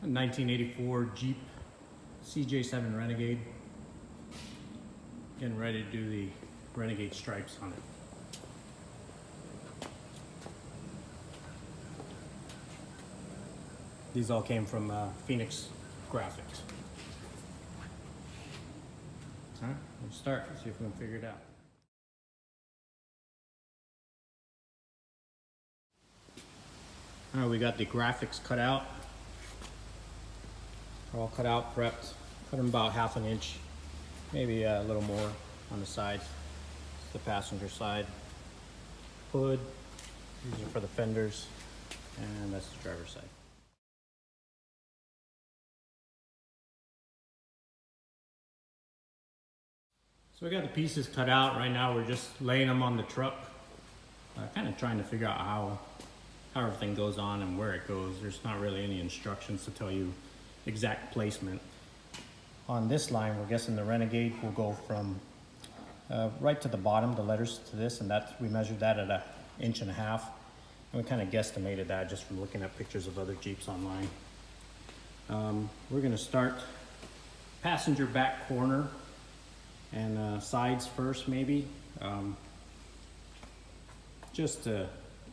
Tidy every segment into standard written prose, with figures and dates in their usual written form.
A 1984 Jeep CJ7 Renegade. Getting ready to do the Renegade stripes on it. These all came from Phoenix Graphics. Alright, we'll start. Let's see if we can figure it out. Alright, we got the graphics cut out. They're all cut out, prepped. Cut them about 1/2 inch, maybe a little more on the sides. It's the passenger side. Hood, these are for the fenders, and that's the driver's side. So we got the pieces cut out. Right now we're just laying them on the truck. Kind of trying to figure out how everything goes on and where it goes. There's not really any instructions to tell you exact placement. On this line, we're guessing the Renegade will go from right to the bottom, the letters to this, and we measured that at 1.5 inches. And we kind of guesstimated that just from looking at pictures of other Jeeps online. We're gonna start passenger back corner and sides first, maybe. Just to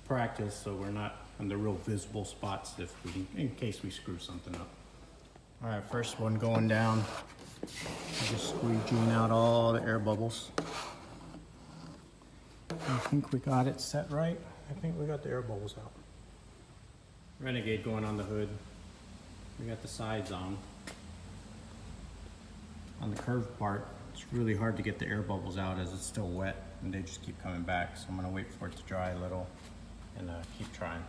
practice so we're not on the real visible spots in case we screw something up. All right, first one going down. Just squeegeeing out all the air bubbles. I think we got it set right. I think we got the air bubbles out. Renegade going on the hood. We got the sides on. On the curved part, it's really hard to get the air bubbles out as it's still wet and they just keep coming back. So I'm gonna wait for it to dry a little and keep trying.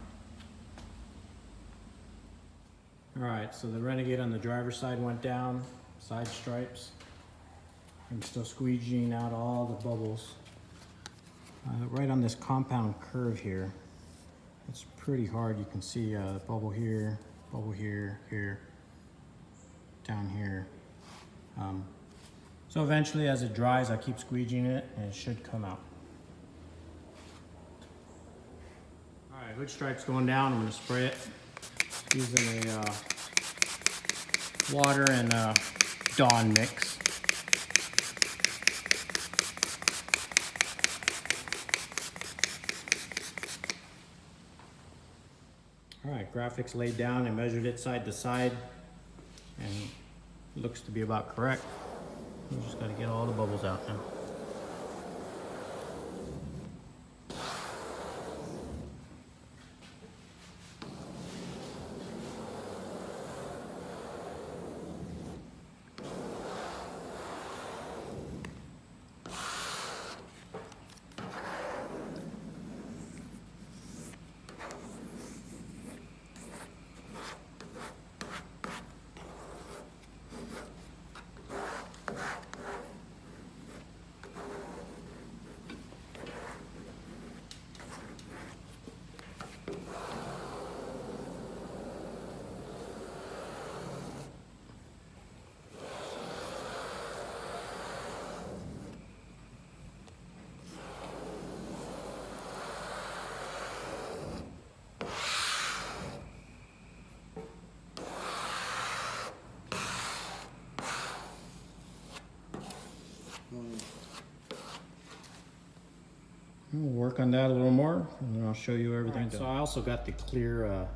All right, so the Renegade on the driver's side went down, side stripes. I'm still squeegeeing out all the bubbles. Right on this compound curve here, it's pretty hard. You can see a bubble here, here, down here. So eventually as it dries, I keep squeegeeing it and it should come out. All right, hood stripes going down. I'm gonna spray it using a water and Dawn mix. All right, graphics laid down. I measured it side to side and it looks to be about correct. We just gotta get all the bubbles out now. We'll work on that a little more and then I'll show you everything. Right, so I also got the clear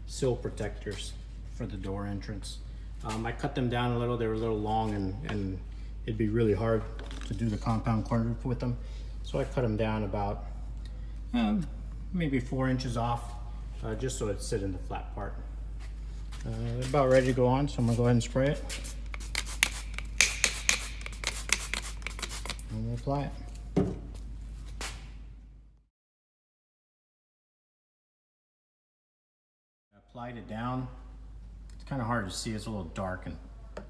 sill protectors for the door entrance. I cut them down a little. They were a little long and it'd be really hard to do the compound corner with them. So I cut them down about maybe 4 inches off just so it'd sit in the flat part. They're about ready to go on, so I'm gonna go ahead and spray it. And we'll apply it. Applied it down. It's kind of hard to see. It's a little dark and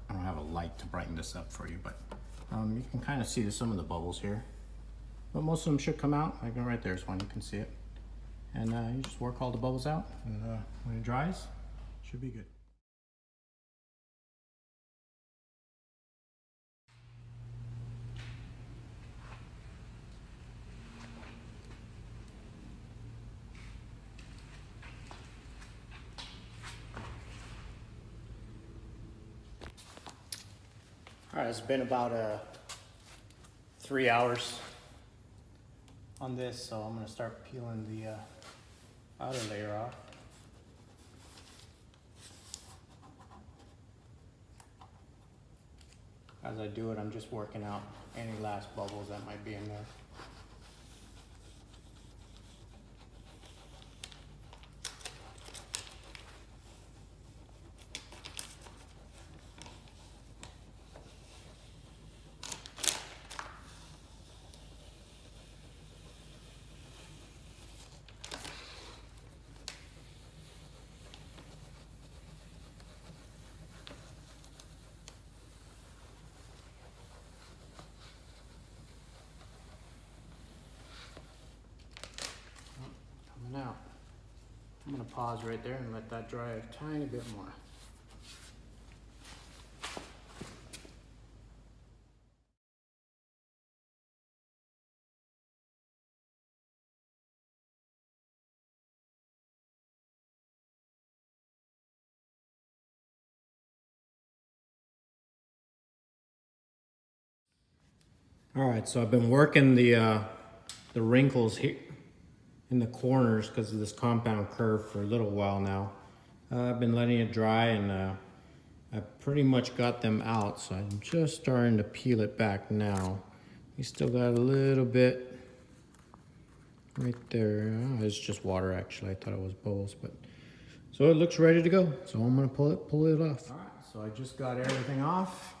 I don't have a light to brighten this up for you, but you can kind of see some of the bubbles here. But most of them should come out. Like right there's one, you can see it. And you just work all the bubbles out and when it dries, it should be good. All right, it's been about 3 hours on this, so I'm gonna start peeling the outer layer off. As I do it, I'm just working out any last bubbles that might be in there. Coming out. I'm gonna pause right there and let that dry a tiny bit more. All right, so I've been working the wrinkles here in the corners because of this compound curve for a little while now. I've been letting it dry, and I pretty much got them out, so I'm just starting to peel it back now. You still got a little bit right there. Oh, it's just water actually. I thought it was bubbles, but so it looks ready to go. So I'm gonna pull it off. All right, so I just got everything off.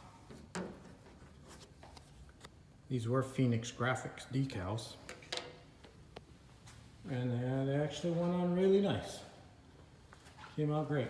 These were Phoenix Graphics decals, and they actually went on really nice. Came out great.